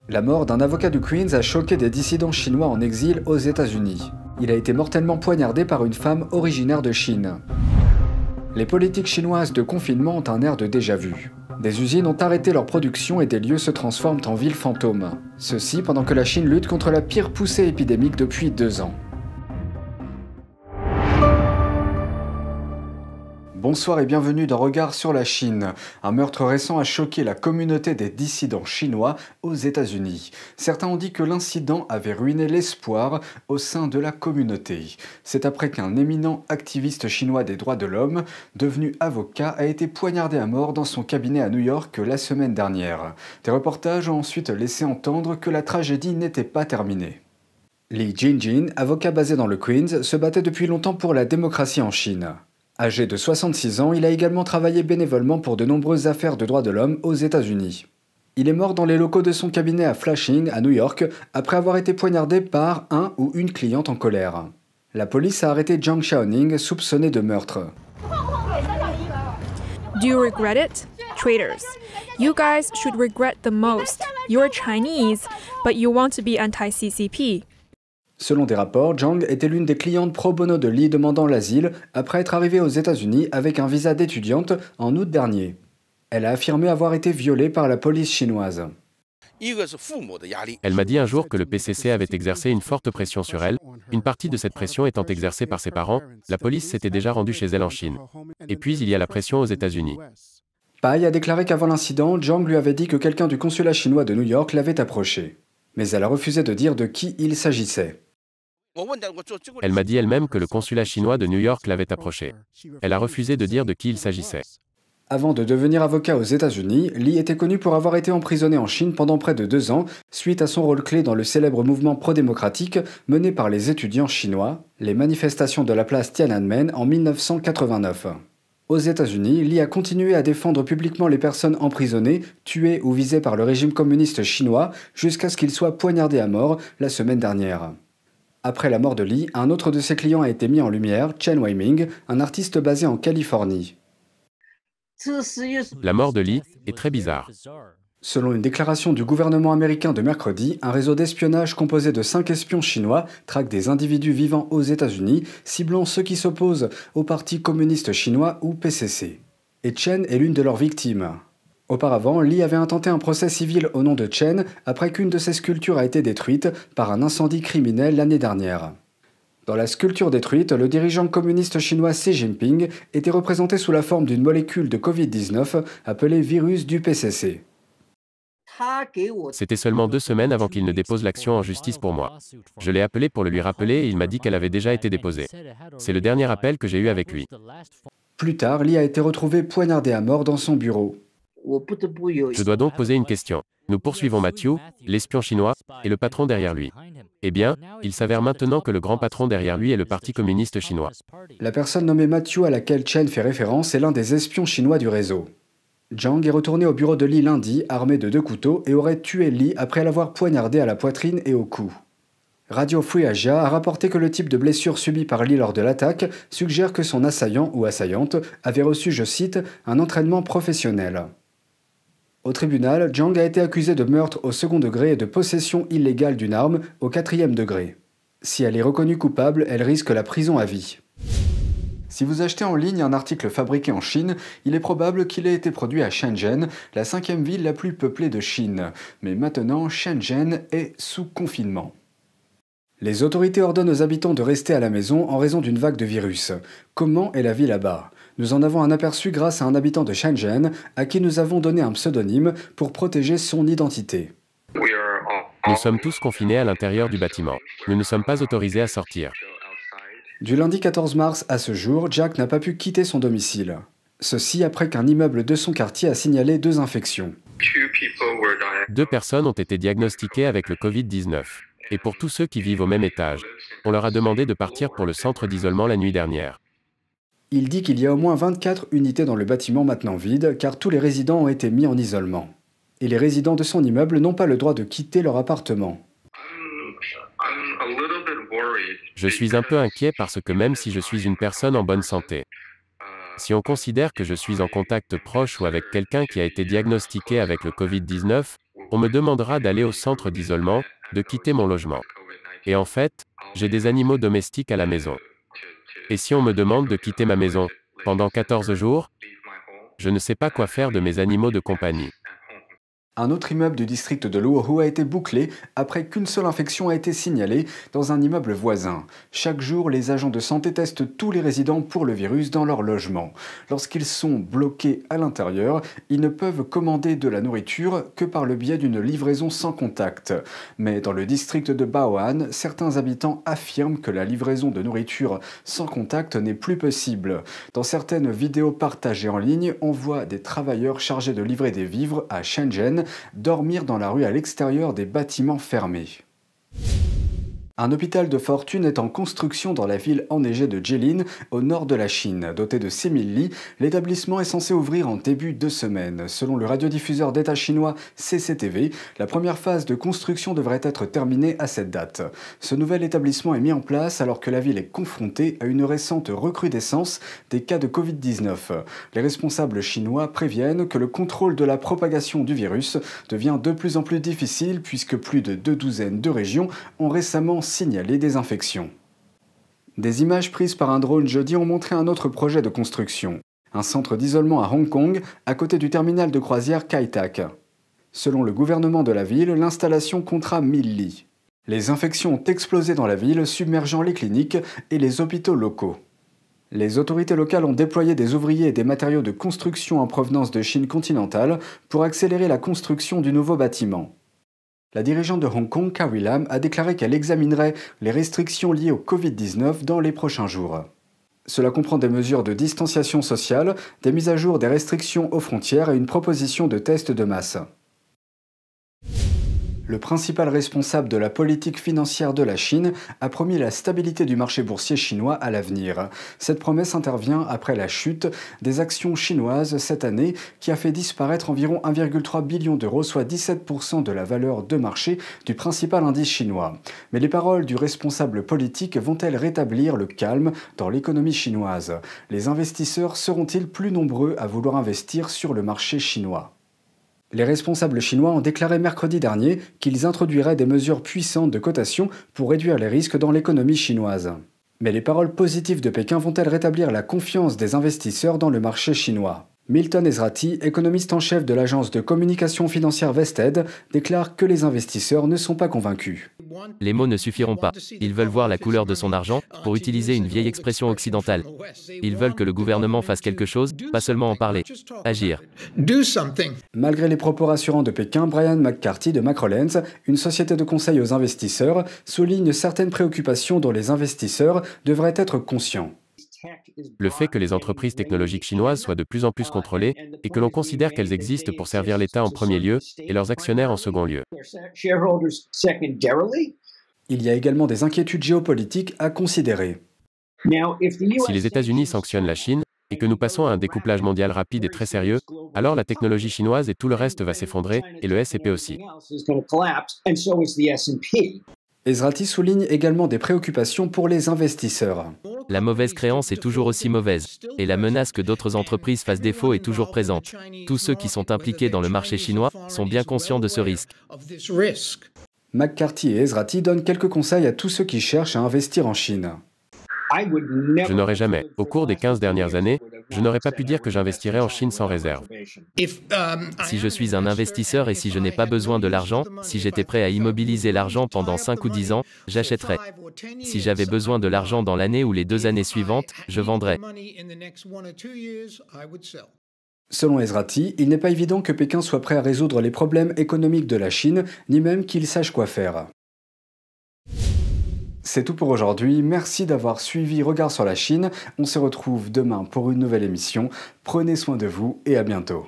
La mort d'un avocat du Queens a choqué des dissidents chinois en exil aux États-Unis. Il a été mortellement poignardé par une femme originaire de Chine. Les politiques chinoises de confinement ont un air de déjà-vu. Des usines ont arrêté leur production et des lieux se transforment en villes fantômes. Ceci pendant que la Chine lutte contre la pire poussée épidémique depuis 2 ans. Bonsoir et bienvenue dans Regard sur la Chine. Un meurtre récent a choqué la communauté des dissidents chinois aux États-Unis. Certains ont dit que l'incident avait ruiné l'espoir au sein de la communauté. C'est après qu'un éminent activiste chinois des droits de l'homme, devenu avocat, a été poignardé à mort dans son cabinet à New York la semaine dernière. Des reportages ont ensuite laissé entendre que la tragédie n'était pas terminée. Li Jingjin, avocat basé dans le Queens, se battait depuis longtemps pour la démocratie en Chine. Âgé de 66 ans, il a également travaillé bénévolement pour de nombreuses affaires de droits de l'homme aux États-Unis. Il est mort dans les locaux de son cabinet à Flushing, à New York, après avoir été poignardé par un ou une cliente en colère. La police a arrêté Zhang Xiaoning, soupçonné de meurtre. Do you regret it? Traitors. You guys should regret the most. You're Chinese, but you want to be anti-CCP. Selon des rapports, Zhang était l'une des clientes pro bono de Li demandant l'asile après être arrivée aux États-Unis avec un visa d'étudiante en août dernier. Elle a affirmé avoir été violée par la police chinoise. Elle m'a dit un jour que le PCC avait exercé une forte pression sur elle, une partie de cette pression étant exercée par ses parents. La police s'était déjà rendue chez elle en Chine. Et puis il y a la pression aux États-Unis. Pai a déclaré qu'avant l'incident, Zhang lui avait dit que quelqu'un du consulat chinois de New York l'avait approché. Mais elle a refusé de dire de qui il s'agissait. Elle m'a dit elle-même que le consulat chinois de New York l'avait approché. Elle a refusé de dire de qui il s'agissait. Avant de devenir avocat aux États-Unis, Li était connu pour avoir été emprisonné en Chine pendant près de 2 ans, suite à son rôle clé dans le célèbre mouvement pro-démocratique mené par les étudiants chinois, les manifestations de la place Tiananmen en 1989. Aux États-Unis, Li a continué à défendre publiquement les personnes emprisonnées, tuées ou visées par le régime communiste chinois, jusqu'à ce qu'il soit poignardé à mort la semaine dernière. Après la mort de Li, un autre de ses clients a été mis en lumière, Chen Weiming, un artiste basé en Californie. La mort de Li est très bizarre. Selon une déclaration du gouvernement américain de mercredi, un réseau d'espionnage composé de 5 espions chinois traque des individus vivant aux États-Unis, ciblant ceux qui s'opposent au Parti communiste chinois ou PCC. Et Chen est l'une de leurs victimes. Auparavant, Li avait intenté un procès civil au nom de Chen après qu'une de ses sculptures a été détruite par un incendie criminel l'année dernière. Dans la sculpture détruite, le dirigeant communiste chinois Xi Jinping était représenté sous la forme d'une molécule de Covid-19 appelée virus du PCC. C'était seulement 2 semaines avant qu'il ne dépose l'action en justice pour moi. Je l'ai appelé pour le lui rappeler et il m'a dit qu'elle avait déjà été déposée. C'est le dernier appel que j'ai eu avec lui. Plus tard, Li a été retrouvé poignardé à mort dans son bureau. Je dois donc poser une question. Nous poursuivons Matthew, l'espion chinois, et le patron derrière lui. Eh bien, il s'avère maintenant que le grand patron derrière lui est le Parti communiste chinois. La personne nommée Matthew à laquelle Chen fait référence est l'un des espions chinois du réseau. Zhang est retourné au bureau de Li lundi, armé de 2 couteaux, et aurait tué Li après l'avoir poignardé à la poitrine et au cou. Radio Free Asia a rapporté que le type de blessure subie par Li lors de l'attaque suggère que son assaillant ou assaillante avait reçu, je cite, un entraînement professionnel. Au tribunal, Zhang a été accusé de meurtre au second degré et de possession illégale d'une arme au 4e degré. Si elle est reconnue coupable, elle risque la prison à vie. Si vous achetez en ligne un article fabriqué en Chine, il est probable qu'il ait été produit à Shenzhen, la 5e ville la plus peuplée de Chine. Mais maintenant, Shenzhen est sous confinement. Les autorités ordonnent aux habitants de rester à la maison en raison d'une vague de virus. Comment est la vie là-bas ? Nous en avons un aperçu grâce à un habitant de Shenzhen à qui nous avons donné un pseudonyme pour protéger son identité. Nous sommes tous confinés à l'intérieur du bâtiment. Nous ne sommes pas autorisés à sortir. Du lundi 14 mars à ce jour, Jack n'a pas pu quitter son domicile. Ceci après qu'un immeuble de son quartier a signalé 2 infections. 2 personnes ont été diagnostiquées avec le Covid-19. Et pour tous ceux qui vivent au même étage, on leur a demandé de partir pour le centre d'isolement la nuit dernière. Il dit qu'il y a au moins 24 unités dans le bâtiment maintenant vides car tous les résidents ont été mis en isolement. Et les résidents de son immeuble n'ont pas le droit de quitter leur appartement. Je suis un peu inquiet parce que même si je suis une personne en bonne santé, si on considère que je suis en contact proche ou avec quelqu'un qui a été diagnostiqué avec le Covid-19, On me demandera d'aller au centre d'isolement, de quitter mon logement. Et en fait, j'ai des animaux domestiques à la maison. Et si on me demande de quitter ma maison pendant 14 jours, je ne sais pas quoi faire de mes animaux de compagnie. Un autre immeuble du district de Luohu a été bouclé après qu'une seule infection a été signalée dans un immeuble voisin. Chaque jour, les agents de santé testent tous les résidents pour le virus dans leur logement. Lorsqu'ils sont bloqués à l'intérieur, ils ne peuvent commander de la nourriture que par le biais d'une livraison sans contact. Mais dans le district de Bao'an, certains habitants affirment que la livraison de nourriture sans contact n'est plus possible. Dans certaines vidéos partagées en ligne, on voit des travailleurs chargés de livrer des vivres à Shenzhen dormir dans la rue à l'extérieur des bâtiments fermés. Un hôpital de fortune est en construction dans la ville enneigée de Jilin, au nord de la Chine. Doté de 6000 lits, l'établissement est censé ouvrir en début de semaine. Selon le radiodiffuseur d'État chinois CCTV, la première phase de construction devrait être terminée à cette date. Ce nouvel établissement est mis en place alors que la ville est confrontée à une récente recrudescence des cas de Covid-19. Les responsables chinois préviennent que le contrôle de la propagation du virus devient de plus en plus difficile puisque plus de 12 de régions ont récemment signalé des infections. Des images prises par un drone jeudi ont montré un autre projet de construction, un centre d'isolement à Hong Kong, à côté du terminal de croisière Kai Tak. Selon le gouvernement de la ville, l'installation comptera 1000 lits. Les infections ont explosé dans la ville, submergeant les cliniques et les hôpitaux locaux. Les autorités locales ont déployé des ouvriers et des matériaux de construction en provenance de Chine continentale pour accélérer la construction du nouveau bâtiment. La dirigeante de Hong Kong, Carrie Lam, a déclaré qu'elle examinerait les restrictions liées au Covid-19 dans les prochains jours. Cela comprend des mesures de distanciation sociale, des mises à jour des restrictions aux frontières et une proposition de tests de masse. Le principal responsable de la politique financière de la Chine a promis la stabilité du marché boursier chinois à l'avenir. Cette promesse intervient après la chute des actions chinoises cette année qui a fait disparaître environ 1,3 billion d'euros, soit 17% de la valeur de marché du principal indice chinois. Mais les paroles du responsable politique vont-elles rétablir le calme dans l'économie chinoise? Les investisseurs seront-ils plus nombreux à vouloir investir sur le marché chinois? Les responsables chinois ont déclaré mercredi dernier qu'ils introduiraient des mesures puissantes de cotation pour réduire les risques dans l'économie chinoise. Mais les paroles positives de Pékin vont-elles rétablir la confiance des investisseurs dans le marché chinois? Milton Ezrati, économiste en chef de l'agence de communication financière Vested, déclare que les investisseurs ne sont pas convaincus. Les mots ne suffiront pas. Ils veulent voir la couleur de son argent, pour utiliser une vieille expression occidentale. Ils veulent que le gouvernement fasse quelque chose, pas seulement en parler. Agir. Malgré les propos rassurants de Pékin, Brian McCarthy de Macrolens, une société de conseil aux investisseurs, souligne certaines préoccupations dont les investisseurs devraient être conscients. Le fait que les entreprises technologiques chinoises soient de plus en plus contrôlées et que l'on considère qu'elles existent pour servir l'État en premier lieu et leurs actionnaires en second lieu. Il y a également des inquiétudes géopolitiques à considérer. Si les États-Unis sanctionnent la Chine et que nous passons à un découplage mondial rapide et très sérieux, alors la technologie chinoise et tout le reste va s'effondrer, et le S&P aussi. Ezrati souligne également des préoccupations pour les investisseurs. La mauvaise créance est toujours aussi mauvaise, et la menace que d'autres entreprises fassent défaut est toujours présente. Tous ceux qui sont impliqués dans le marché chinois sont bien conscients de ce risque. McCarthy et Ezrati donnent quelques conseils à tous ceux qui cherchent à investir en Chine. Je n'aurais jamais, au cours des 15 dernières années, je n'aurais pas pu dire que j'investirais en Chine sans réserve. Si je suis un investisseur et si je n'ai pas besoin de l'argent, si j'étais prêt à immobiliser l'argent pendant 5 ou 10 ans, j'achèterais. Si j'avais besoin de l'argent dans l'année ou les 2 années suivantes, je vendrais. Selon Ezrati, il n'est pas évident que Pékin soit prêt à résoudre les problèmes économiques de la Chine, ni même qu'il sache quoi faire. C'est tout pour aujourd'hui, merci d'avoir suivi Regard sur la Chine, on se retrouve demain pour une nouvelle émission, prenez soin de vous et à bientôt.